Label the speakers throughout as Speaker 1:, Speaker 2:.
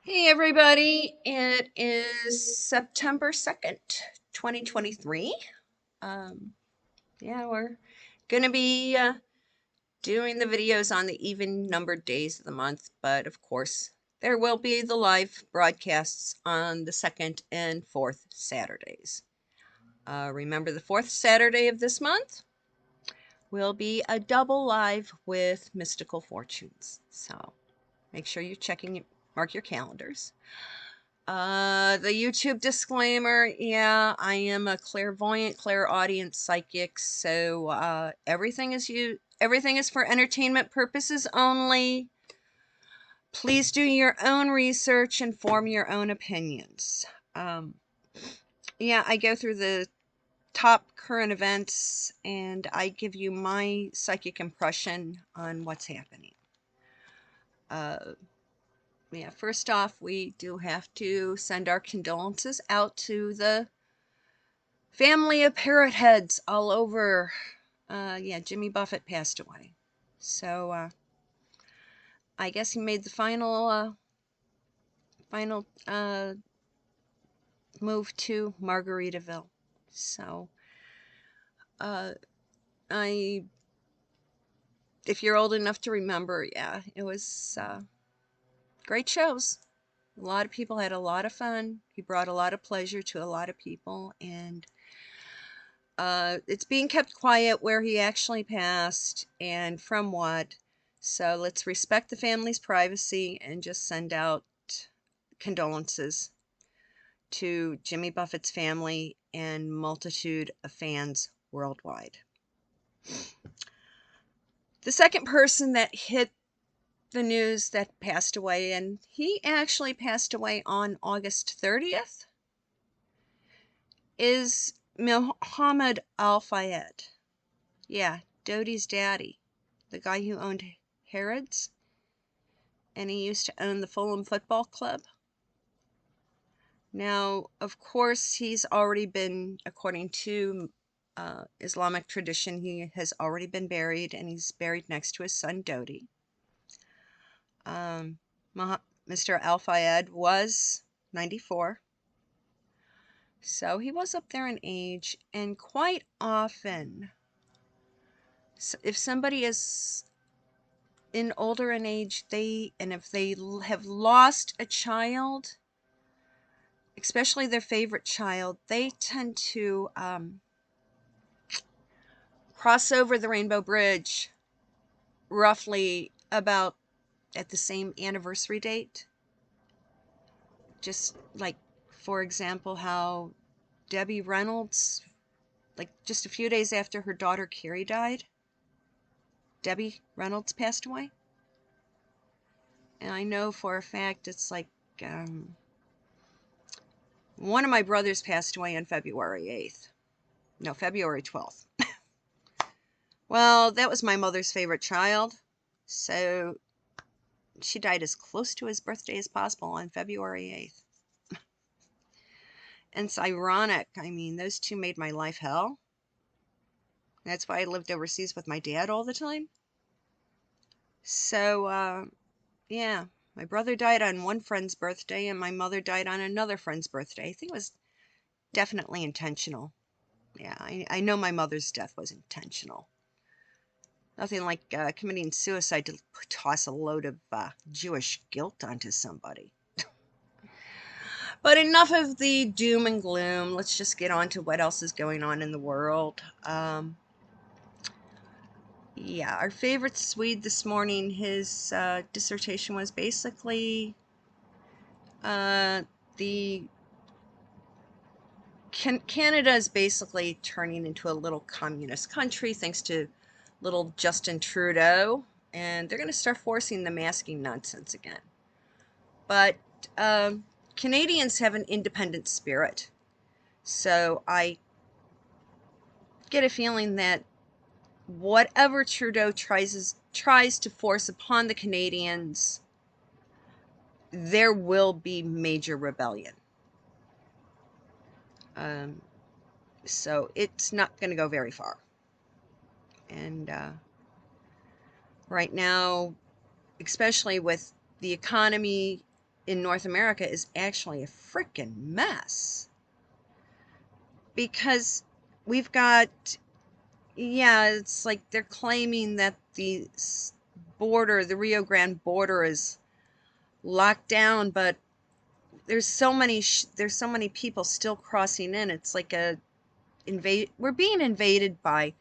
Speaker 1: Hey everybody, it is September 2nd, 2023. Um, we're gonna be doing the videos on the even numbered days of the month, but of course, there will be the live broadcasts on the second and fourth Saturdays. Remember, the fourth Saturday of this month will be a double live with Mystical Fortunes. So make sure you're mark your calendars. The YouTube disclaimer, yeah, I am a clairvoyant, clairaudient psychic, so everything is for entertainment purposes only. Please do your own research and form your own opinions. Um, yeah, I go through the top current events and I give you my psychic impression on what's happening. Yeah, first off, we do have to send our condolences out to the family of parrot heads all over. Yeah, Jimmy Buffett passed away. So, I guess he made the final move to Margaritaville. So, uh, I, if you're old enough to remember, yeah, it was great shows. A lot of people had a lot of fun. He brought a lot of pleasure to a lot of people, and it's being kept quiet where he actually passed and from what. So let's respect the family's privacy and just send out condolences to Jimmy Buffett's family and multitude of fans worldwide. The second person that hit the news that passed away, and he actually passed away on August 30th, is Muhammad Al-Fayed. Yeah, Dodi's daddy, the guy who owned Harrods, and he used to own the Fulham Football Club. Now, of course, he's already been, according to Islamic tradition, he has already been buried, and he's buried next to his son Dodi. Mr. Al-Fayed was 94, so he was up there in age, and quite often, if somebody is older in age, if they have lost a child, especially their favorite child, they tend to cross over the Rainbow Bridge roughly about at the same anniversary date. Just like, for example, how Debbie Reynolds, like just a few days after her daughter Carrie died, Debbie Reynolds passed away. And I know for a fact it's like one of my brothers passed away on February 8th. No, February 12th. Well, that was my mother's favorite child, so she died as close to his birthday as possible on February 8th. And it's ironic. I mean, those two made my life hell. That's why I lived overseas with my dad all the time. So, yeah, my brother died on one friend's birthday, and my mother died on another friend's birthday. I think it was definitely intentional. Yeah, I know my mother's death was intentional. Nothing like committing suicide to toss a load of Jewish guilt onto somebody. But enough of the doom and gloom. Let's just get on to what else is going on in the world. Yeah, our favorite Swede this morning, his dissertation was basically the Canada is basically turning into a little communist country thanks to little Justin Trudeau, and they're going to start forcing the masking nonsense again. But Canadians have an independent spirit, so I get a feeling that whatever Trudeau tries to force upon the Canadians, there will be major rebellion. So it's not going to go very far. And right now, especially with the economy in North America is actually a freaking mess. Because we've got, yeah, it's like they're claiming that the border, the Rio Grande border is locked down, but there's so many people still crossing in. It's like we're being invaded by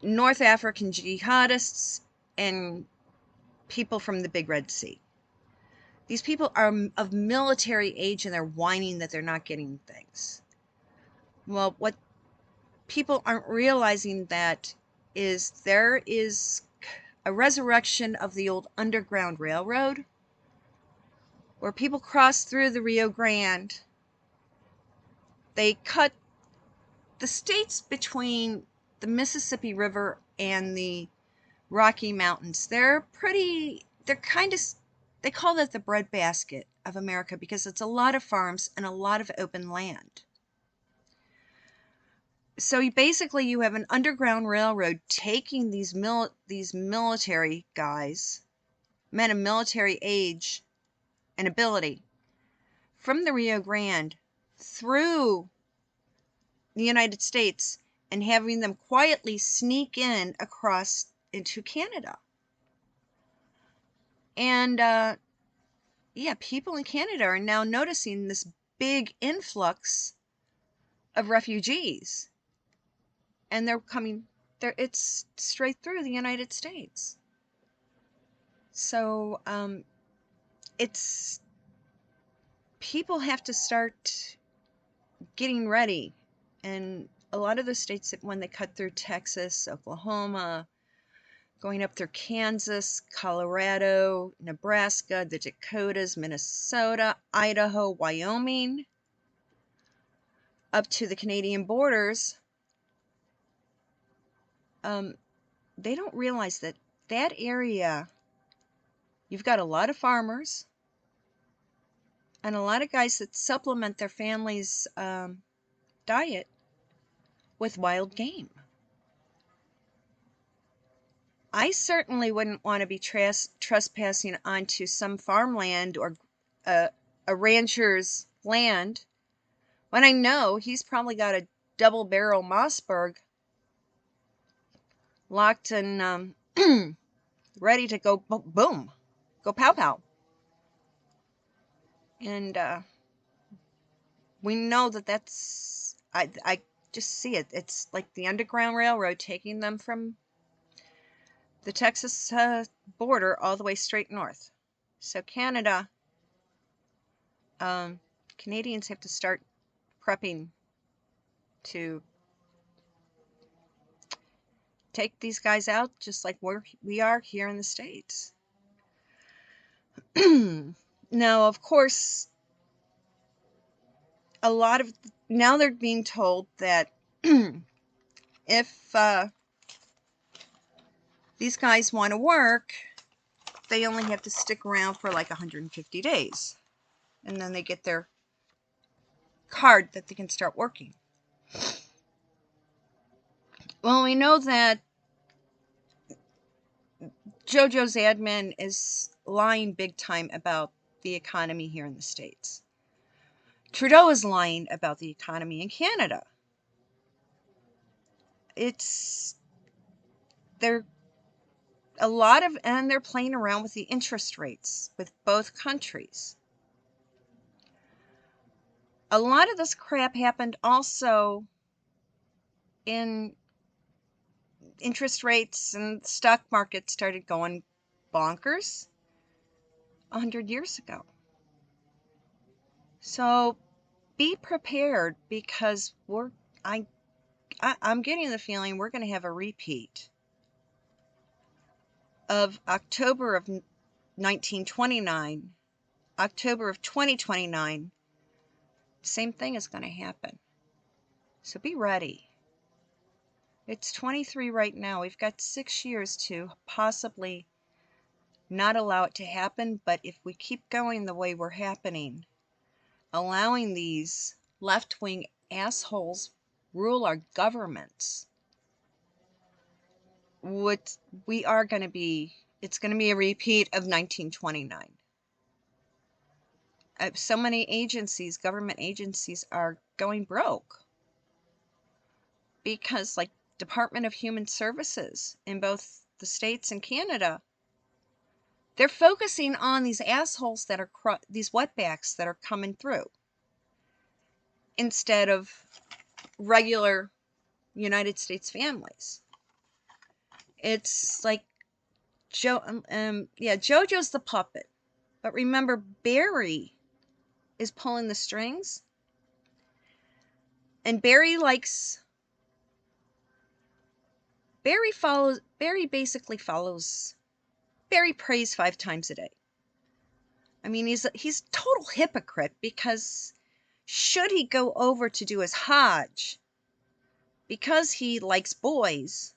Speaker 1: North African jihadists and people from the Big Red Sea. These people are of military age and they're whining that they're not getting things. Well, what people aren't realizing that is there is a resurrection of the old Underground Railroad where people cross through the Rio Grande. They cut the states between the Mississippi River and the Rocky Mountains. They're kind of, they call that the breadbasket of America because it's a lot of farms and a lot of open land. So you have an underground railroad taking these military guys, men of military age and ability, from the Rio Grande through the United States and having them quietly sneak in across into Canada. And yeah, people in Canada are now noticing this big influx of refugees. And they're coming, it's straight through the United States. So people have to start getting ready. And a lot of the states, when they cut through Texas, Oklahoma, going up through Kansas, Colorado, Nebraska, the Dakotas, Minnesota, Idaho, Wyoming, up to the Canadian borders, they don't realize that that area, you've got a lot of farmers and a lot of guys that supplement their family's diet with wild game. I certainly wouldn't want to be trespassing onto some farmland or a rancher's land when I know he's probably got a double-barrel Mossberg locked and ready to go boom, go pow-pow. And we know that's, I just see it. It's like the Underground Railroad taking them from the Texas border all the way straight north. So Canada, Canadians have to start prepping to take these guys out just like we are here in the States. Now, of course, now they're being told that if these guys want to work, they only have to stick around for like 150 days. And then they get their card that they can start working. Well, we know that JoJo's admin is lying big time about the economy here in the States. Trudeau is lying about the economy in Canada. They're playing around with the interest rates with both countries. A lot of this crap happened also in interest rates, and the stock market started going bonkers 100 years ago. So be prepared, because I'm getting the feeling we're going to have a repeat of October of 1929, October of 2029. Same thing is going to happen. So be ready. It's 23 right now. We've got 6 years to possibly not allow it to happen, but if we keep going the way we're happening, allowing these left-wing assholes rule our governments, it's going to be a repeat of 1929. So many agencies, government agencies, are going broke because, like, Department of Human Services in both the States and Canada, they're focusing on these assholes that are these wetbacks that are coming through instead of regular United States families. It's like JoJo's the puppet, but remember, Barry is pulling the strings, and Barry basically follows. Barry prays 5 times a day. I mean, he's a total hypocrite, because should he go over to do his Hajj, because he likes boys,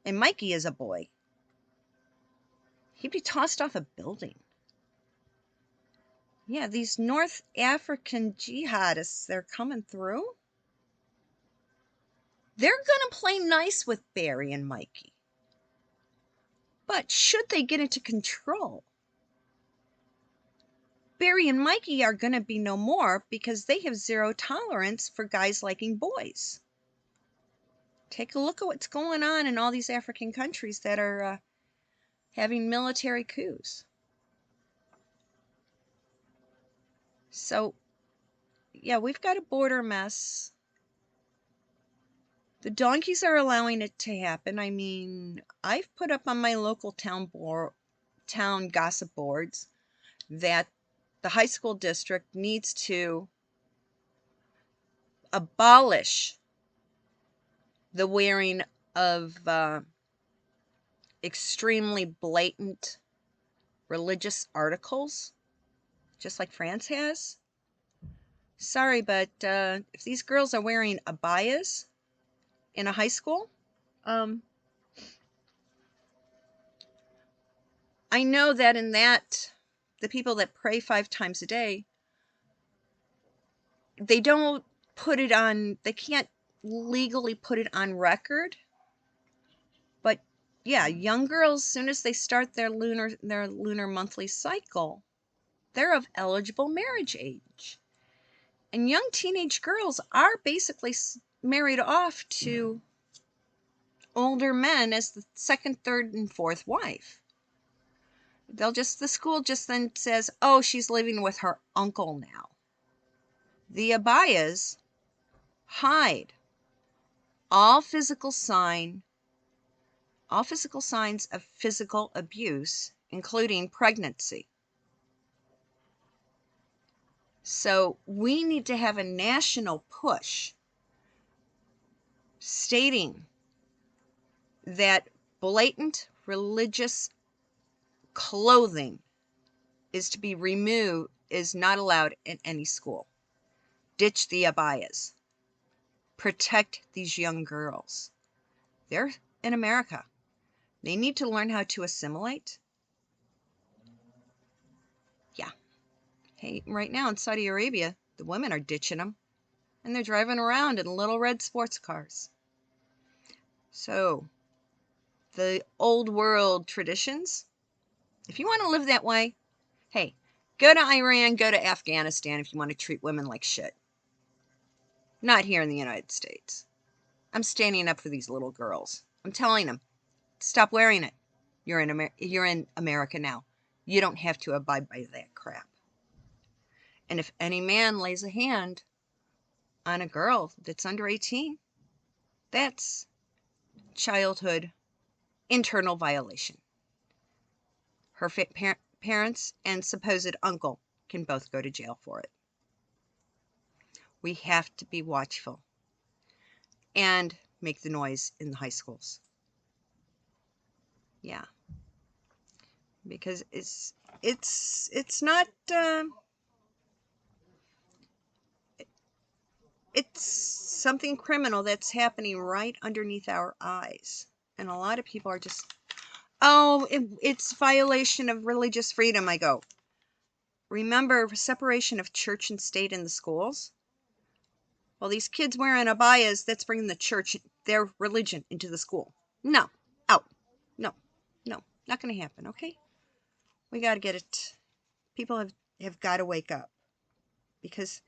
Speaker 1: and Mikey is a boy, he'd be tossed off a building. Yeah, these North African jihadists, they're coming through. They're going to play nice with Barry and Mikey. But should they get into control, Barry and Mikey are going to be no more, because they have zero tolerance for guys liking boys. Take a look at what's going on in all these African countries that are having military coups. So, yeah, we've got a border mess. The donkeys are allowing it to happen. I mean, I've put up on my local town gossip boards that the high school district needs to abolish the wearing of extremely blatant religious articles, just like France has. Sorry, but if these girls are wearing abayas in a high school, I know that the people that pray 5 times a day, they don't put it on, they can't legally put it on record. But yeah, young girls, as soon as they start their lunar monthly cycle, they're of eligible marriage age. And young teenage girls are basically married off to older men as the second, third, and fourth wife. The school just then says, oh, she's living with her uncle now. The abayas hide all physical signs of physical abuse, including pregnancy. So we need to have a national push stating that blatant religious clothing is to be removed, is not allowed in any school. Ditch the abayas. Protect these young girls. They're in America. They need to learn how to assimilate. Yeah. Hey, right now in Saudi Arabia, the women are ditching them, and they're driving around in little red sports cars. So, the old world traditions, if you want to live that way, hey, go to Iran, go to Afghanistan if you want to treat women like shit. Not here in the United States. I'm standing up for these little girls. I'm telling them, stop wearing it. You're in America now. You don't have to abide by that crap. And if any man lays a hand on a girl that's under 18, that's childhood internal violation. Her parents and supposed uncle can both go to jail for it. We have to be watchful and make the noise in the high schools. Yeah. Because it's not it's something criminal that's happening right underneath our eyes. And a lot of people are just, oh, it's violation of religious freedom. I go, remember separation of church and state in the schools? Well, these kids wearing abayas, that's bringing the church, their religion, into the school. No. Out. No. Not going to happen, okay? We got to get it. People have got to wake up. because,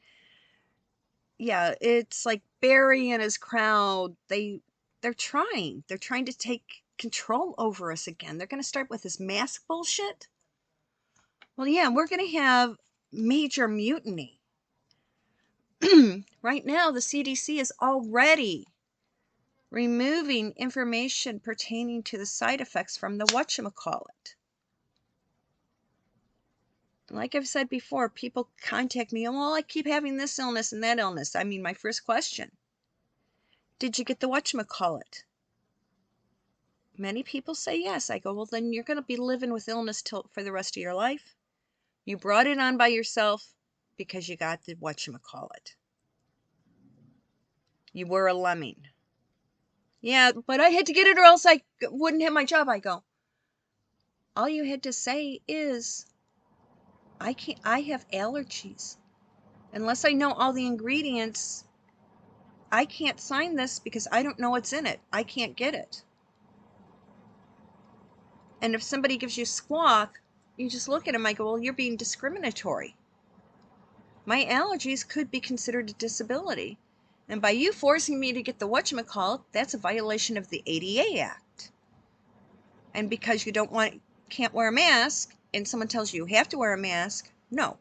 Speaker 1: yeah, it's like Barry and his crowd, they're trying to take control over us again. They're going to start with this mask bullshit. Well, yeah, we're going to have major mutiny. Right now, the CDC is already removing information pertaining to the side effects from the whatchamacallit. Like I've said before, people contact me, well, I keep having this illness and that illness. I mean, my first question, did you get the whatchamacallit? Many people say yes. I go, well, then you're going to be living with illness for the rest of your life. You brought it on by yourself because you got the whatchamacallit. You were a lemming. Yeah, but I had to get it or else I wouldn't have my job. I go, all you had to say is, I have allergies. Unless I know all the ingredients, I can't sign this because I don't know what's in it. I can't get it. And if somebody gives you squawk, you just look at them. I go, well, you're being discriminatory. My allergies could be considered a disability. And by you forcing me to get the whatchamacallit, that's a violation of the ADA Act. And because you can't wear a mask, and someone tells you you have to wear a mask, no.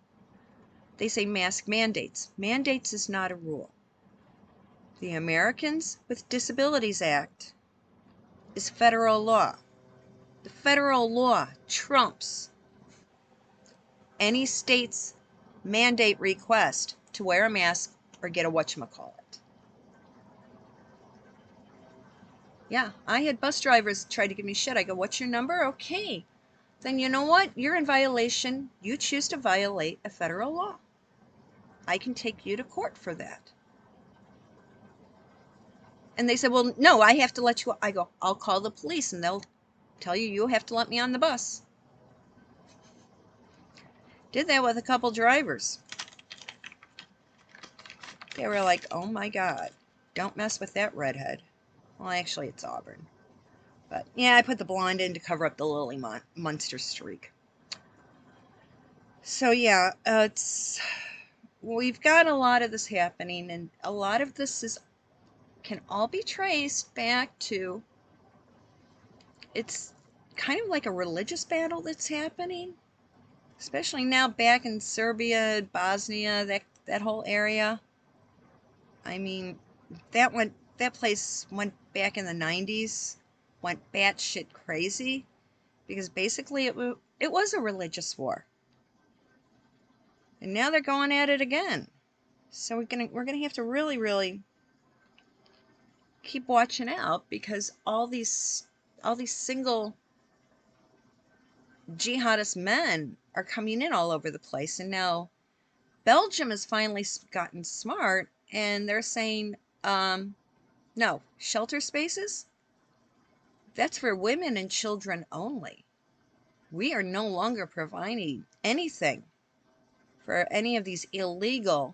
Speaker 1: They say mask mandates. Mandates is not a rule. The Americans with Disabilities Act is federal law. The federal law trumps any state's mandate request to wear a mask or get a whatchamacallit. Yeah, I had bus drivers try to give me shit. I go, what's your number? Okay. Then you know what? You're in violation. You choose to violate a federal law. I can take you to court for that. And they said, well, no, I have to let you. I go, I'll call the police and they'll tell you you'll have to let me on the bus. Did that with a couple drivers. They were like, oh my God, don't mess with that redhead. Well, actually, it's Auburn. But yeah, I put the blonde in to cover up the Lily Munster streak. So yeah, we've got a lot of this happening, and a lot of this can all be traced back to, it's kind of like a religious battle that's happening, especially now back in Serbia, Bosnia, that whole area. I mean, that place went back in the 90s, went batshit crazy, because basically it was a religious war. And now they're going at it again. So we're gonna have to really, really keep watching out, because all these single jihadist men are coming in all over the place. And now Belgium has finally gotten smart, and they're saying, no, shelter spaces, that's for women and children only. We are no longer providing anything for any of these illegal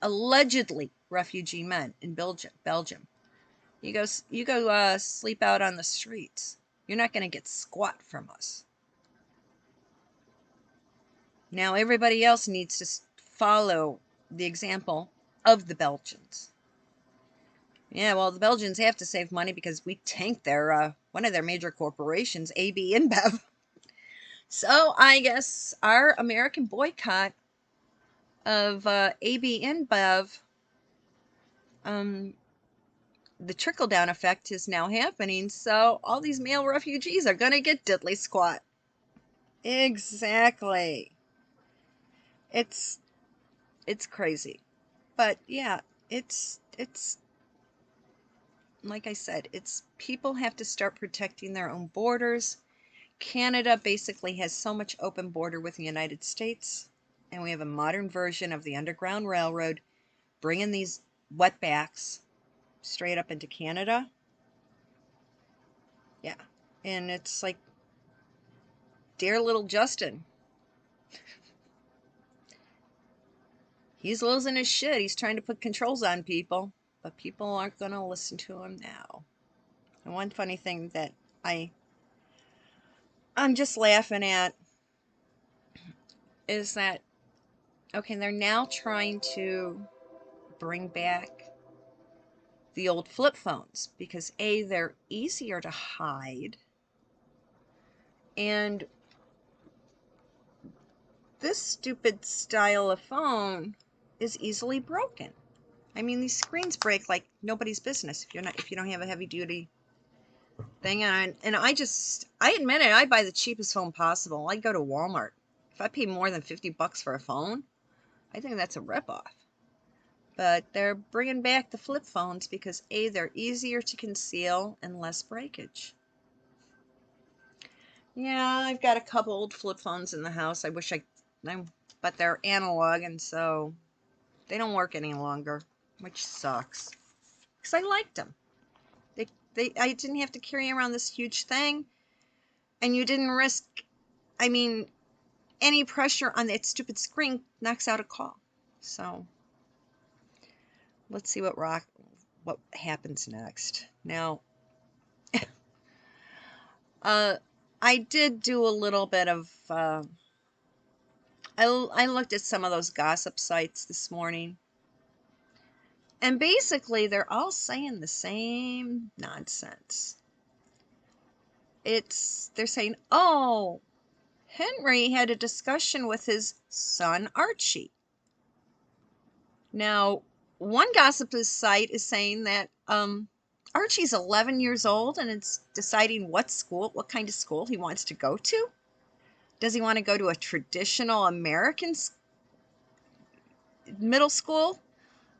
Speaker 1: allegedly refugee men in Belgium. You go sleep out on the streets. You're not going to get squat from us. Now everybody else needs to follow the example of the Belgians. Yeah, well, the Belgians have to save money because we tanked their one of their major corporations, AB InBev. So I guess our American boycott of AB InBev, the trickle-down effect is now happening. So all these male refugees are going to get diddly squat. Exactly. It's crazy. But yeah, it's like I said, it's people have to start protecting their own borders. Canada basically has so much open border with the United States, and we have a modern version of the Underground Railroad bringing these wetbacks straight up into Canada. Yeah, and it's like, dear little Justin, he's losing his shit. He's trying to put controls on people, but people aren't going to listen to him now. And one funny thing that I'm just laughing at is that Okay, they're now trying to bring back the old flip phones because A, they're easier to hide, and this stupid style of phone is easily broken. I mean, these screens break like nobody's business if you don't have a heavy duty thing on. And I admit it, I buy the cheapest phone possible. I go to Walmart. If I pay more than $50 for a phone, I think that's a ripoff. But they're bringing back the flip phones because A, they're easier to conceal and less breakage. Yeah, I've got a couple old flip phones in the house. But they're analog, and so they don't work any longer, which sucks. Because I liked them. I didn't have to carry around this huge thing, and you didn't risk, I mean, any pressure on that stupid screen knocks out a call. So let's see what happens next. Now, I did do a little bit of, I looked at some of those gossip sites this morning. And basically, they're all saying the same nonsense. They're saying, oh, Henry had a discussion with his son, Archie. Now, one gossip site is saying that Archie's 11 years old and it's deciding what kind of school he wants to go to. Does he want to go to a traditional American middle school?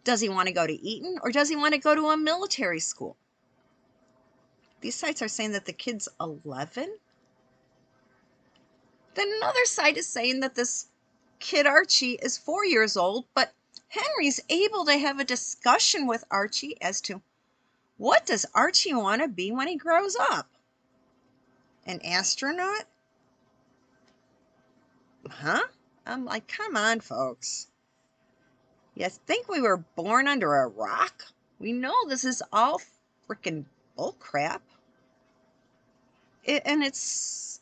Speaker 1: Does he want to go to Eton, or does he want to go to a military school? These sites are saying that the kid's 11. Then another site is saying that this kid Archie is 4 years old, but Henry's able to have a discussion with Archie as to what does Archie want to be when he grows up? An astronaut? Huh? I'm like, come on, folks. You think we were born under a rock? We know this is all freaking bullcrap. And it's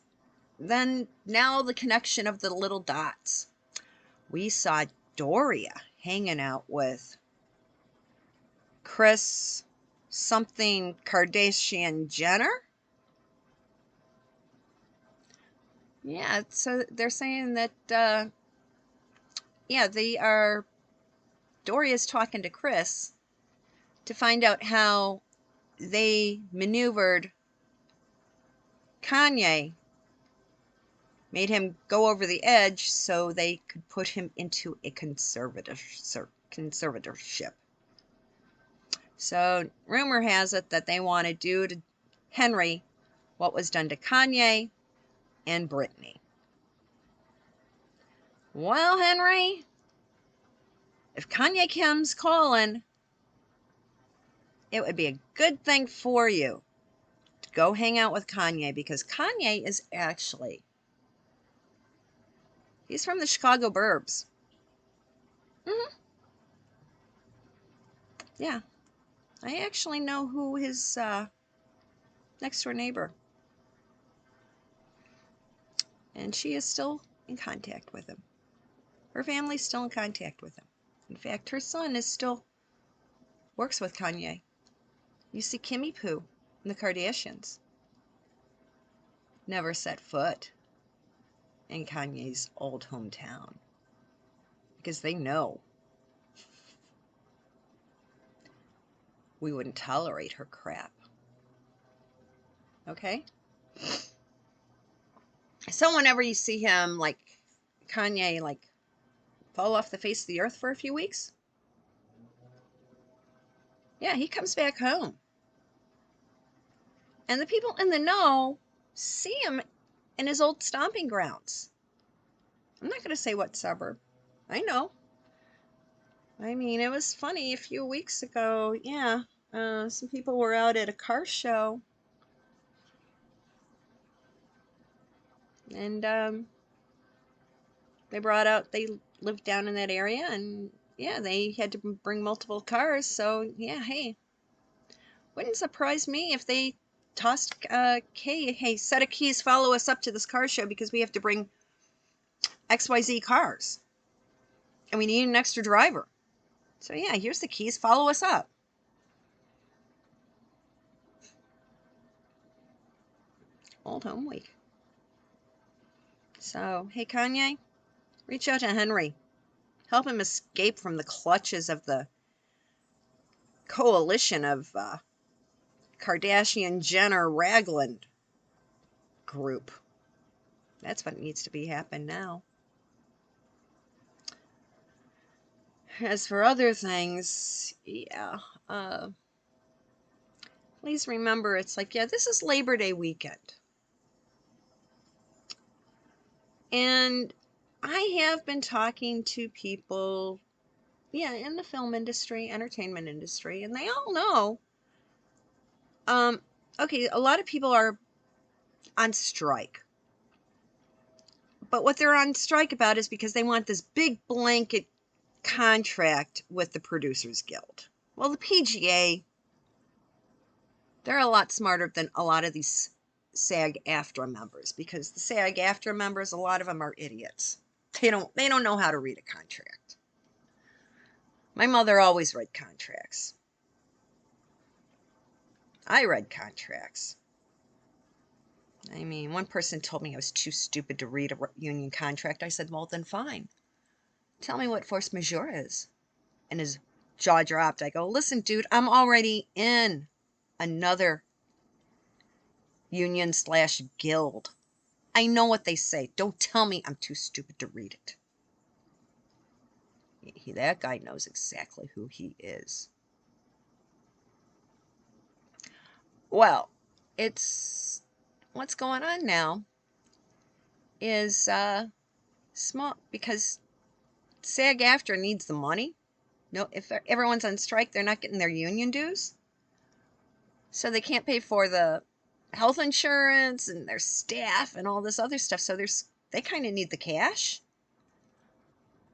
Speaker 1: then now the connection of the little dots. We saw Doria hanging out with Chris something Kardashian Jenner. Yeah, so they're saying that, yeah, Doria's talking to Chris to find out how they maneuvered Kanye, made him go over the edge so they could put him into a conservatorship. So rumor has it that they want to do to Henry what was done to Kanye and Britney. Well, Henry, if Kanye comes calling, it would be a good thing for you to go hang out with Kanye, because Kanye is he's from the Chicago burbs. Yeah, I actually know who his next door neighbor, and she is still in contact with him. Her family's still in contact with him. In fact, her son works with Kanye. You see, Kimmy Poo and the Kardashians never set foot in Kanye's old hometown because they know we wouldn't tolerate her crap. Okay? So whenever you see him, like Kanye, like fall off the face of the earth for a few weeks, yeah, he comes back home. And the people in the know see him in his old stomping grounds. I'm not going to say what suburb. I know. I mean, it was funny a few weeks ago. Yeah, some people were out at a car show. And they lived down in that area. And yeah, they had to bring multiple cars. So yeah, hey, wouldn't surprise me if they tossed hey, set of keys, follow us up to this car show because we have to bring XYZ cars. And we need an extra driver. So yeah, here's the keys. Follow us up. Old Home Week. So, hey Kanye, reach out to Henry. Help him escape from the clutches of the coalition of Kardashian-Jenner Ragland group. That's what needs to be happening now. As for other things, yeah, please remember, it's like, yeah, this is Labor Day weekend. And I have been talking to people, yeah, in the film industry, entertainment industry, and they all know, okay, a lot of people are on strike. But what they're on strike about is because they want this big blanket contract with the Producers Guild. Well, the PGA, they're a lot smarter than a lot of these Sag-Aftra members, because the Sag-Aftra members, a lot of them are idiots. They don't know how to read a contract. My mother always read contracts. I read contracts. I mean, one person told me I was too stupid to read a union contract. I said, well, then fine. Tell me what force majeure is. And his jaw dropped. I go, listen, dude, I'm already in another union/guild. I know what they say. Don't tell me I'm too stupid to read it. That guy knows exactly who he is. Well, it's what's going on now is small, because SAG-AFTRA needs the money. No, if everyone's on strike, they're not getting their union dues, so they can't pay for the health insurance and their staff and all this other stuff. So they kind of need the cash.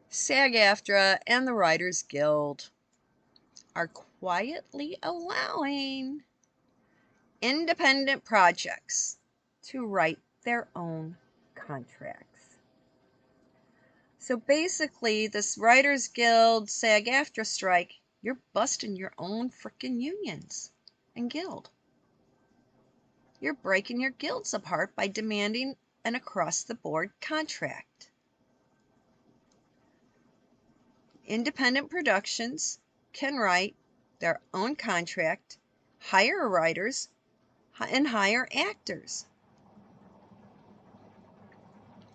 Speaker 1: SAG-AFTRA and the Writers Guild are quietly allowing independent projects to write their own contracts. So basically, this Writers Guild SAG-AFTRA strike, you're busting your own freaking unions and guild. You're breaking your guilds apart by demanding an across-the-board contract. Independent productions can write their own contract, hire writers, and hire actors.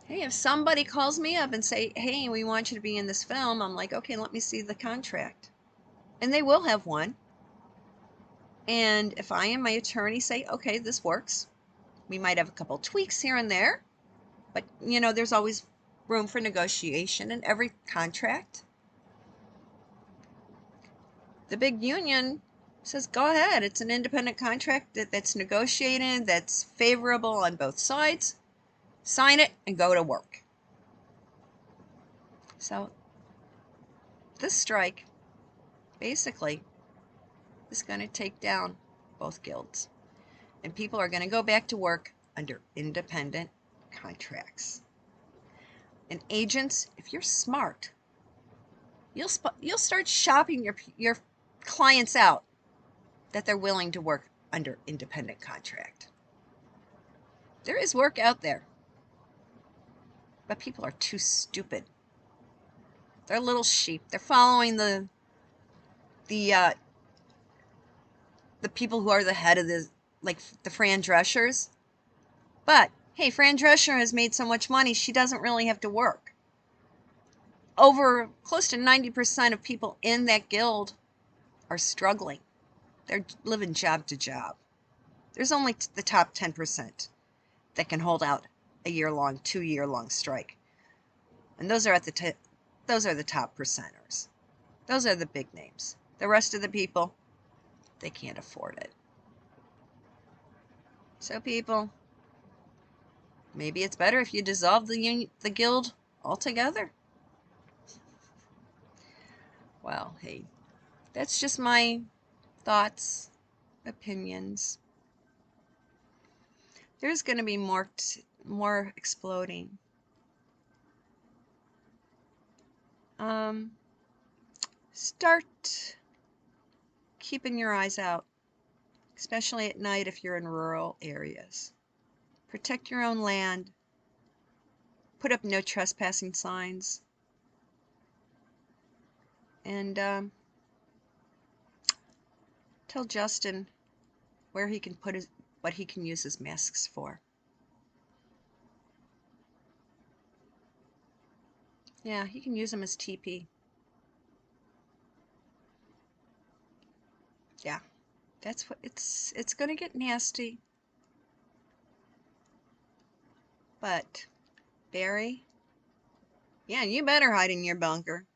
Speaker 1: Hey, if somebody calls me up and say, hey, we want you to be in this film, I'm like, okay, let me see the contract. And they will have one. And if I and my attorney say, okay, this works, we might have a couple tweaks here and there, but you know, there's always room for negotiation in every contract. The big union says, go ahead, it's an independent contract that's negotiated, that's favorable on both sides. Sign it and go to work. So this strike basically is going to take down both guilds, and people are going to go back to work under independent contracts. And agents, if you're smart, you'll start shopping your clients out that they're willing to work under independent contract. There is work out there, but people are too stupid. They're little sheep. They're following the people who are the head of like the Fran Dreschers. But hey, Fran Drescher has made so much money, she doesn't really have to work. Over close to 90% of people in that guild are struggling. They're living job to job. There's only the top 10% that can hold out a year-long, 2-year-long strike. And those are those are the top percenters. Those are the big names. The rest of the people, they can't afford it. So people, maybe it's better if you dissolve the guild altogether. Well, hey, that's just my thoughts, opinions. There's going to be more exploding. start keeping your eyes out, especially at night if you're in rural areas. Protect your own land. Put up no trespassing signs. And tell Justin where he can put what he can use his masks for. Yeah, he can use them as TP. Yeah, that's what it's going to get nasty. But Barry, yeah, you better hide in your bunker,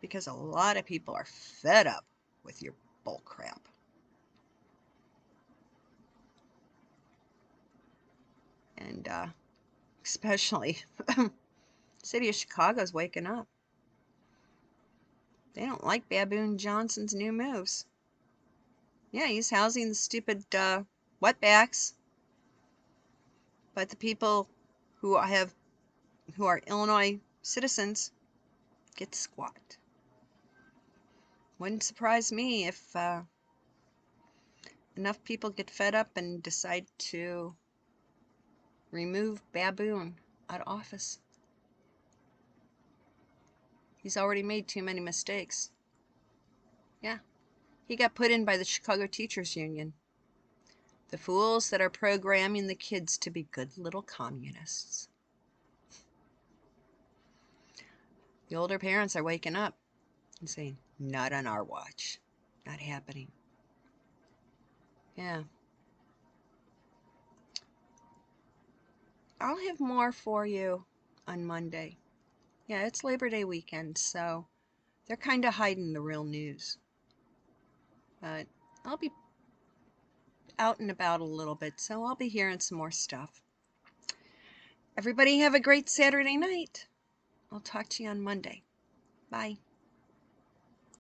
Speaker 1: because a lot of people are fed up with your bull crap. And especially city of Chicago's waking up. They don't like Baboon Johnson's new moves. Yeah, he's housing the stupid wetbacks, but the people who are Illinois citizens get squat. Wouldn't surprise me if enough people get fed up and decide to remove Baboon out of office. He's already made too many mistakes. Yeah, he got put in by the Chicago Teachers Union. The fools that are programming the kids to be good little communists. The older parents are waking up and saying, not on our watch. Not happening. Yeah. I'll have more for you on Monday. Yeah, it's Labor Day weekend, so they're kind of hiding the real news. But I'll be out and about a little bit, so I'll be hearing some more stuff. Everybody have a great Saturday night. I'll talk to you on Monday. Bye.